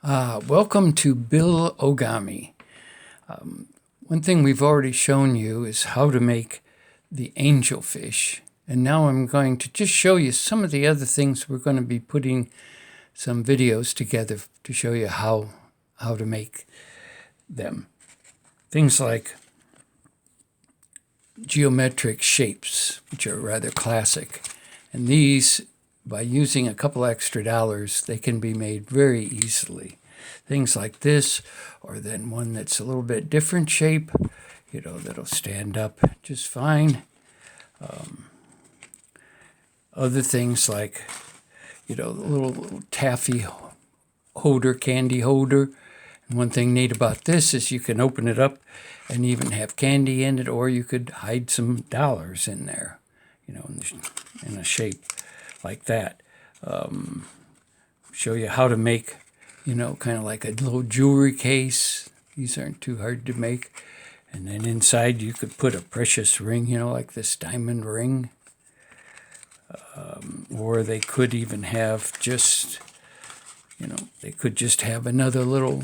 Welcome to Bill-O-Gami. One thing we've already shown you is how to make the angelfish. And now I'm going to just show you some of the other things. We're going to be putting some videos together to show you how to make them. Things like geometric shapes, which are rather classic. And these, by using a couple extra dollars, they can be made very easily. Things like this, or then one that's a little bit different shape, that'll stand up just fine. Other things like, the little taffy holder, candy holder. And one thing neat about this is you can open it up and even have candy in it, or you could hide some dollars in there, in a shape like that. Show you how to make, kind of like a little jewelry case. These aren't too hard to make. And then inside you could put a precious ring, like this diamond ring. Or they could even have just, they could just have another little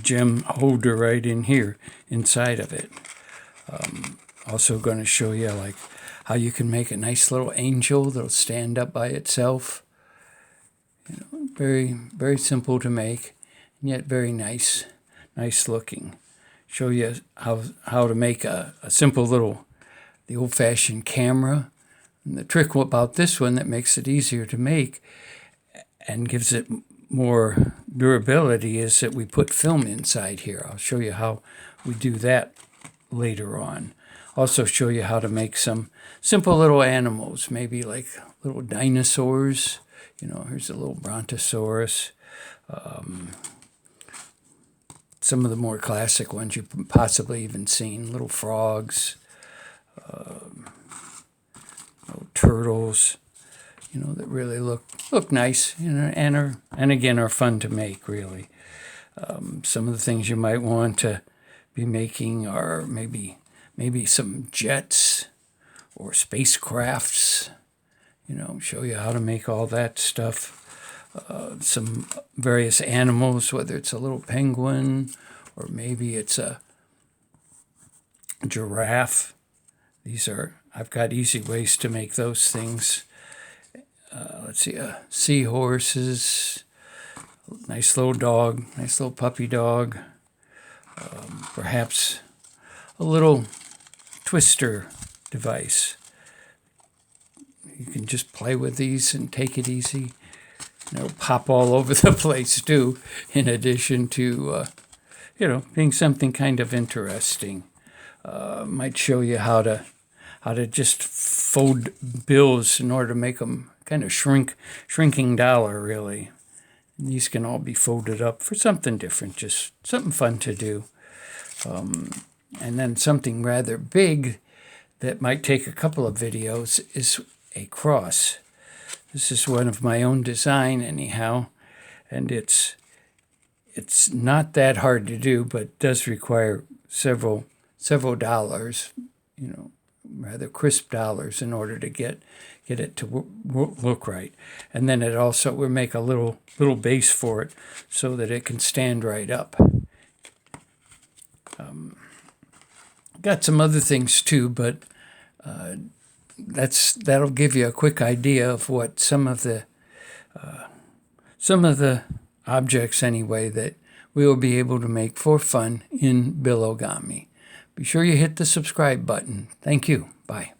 gem holder right in here inside of it. Also going to show you like how you can make a nice little angel that'll stand up by itself. Very, very simple to make, and yet very nice looking. Show you how to make a simple little, the old-fashioned camera. And the trick about this one that makes it easier to make and gives it more durability is that we put film inside here. I'll show you how we do that later on. Also show you how to make some simple little animals, maybe like little dinosaurs. Here's a little brontosaurus. Some of the more classic ones you've possibly even seen, little frogs, little turtles, that really look nice, and again are fun to make, really. Some of the things you might want to be making are maybe some jets or spacecrafts, show you how to make all that stuff. Some various animals, whether it's a little penguin or maybe it's a giraffe. I've got easy ways to make those things. Let's see, seahorses, nice little dog, nice little puppy dog, perhaps a little twister device. You can just play with these and take it easy. They'll pop all over the place too, in addition to, being something kind of interesting. Might show you how to just fold bills in order to make them kind of shrinking dollar, really. And these can all be folded up for something different, just something fun to do. And then something rather big that might take a couple of videos is a cross. This is one of my own design anyhow, and it's not that hard to do, but does require several dollars, rather crisp dollars in order to get it to look right. And then we'll make a little base for it so that it can stand right up. Got some other things too, but that'll give you a quick idea of what some of the objects anyway that we will be able to make for fun in Bill-O-Gami. Be sure you hit the subscribe button. Thank you. Bye.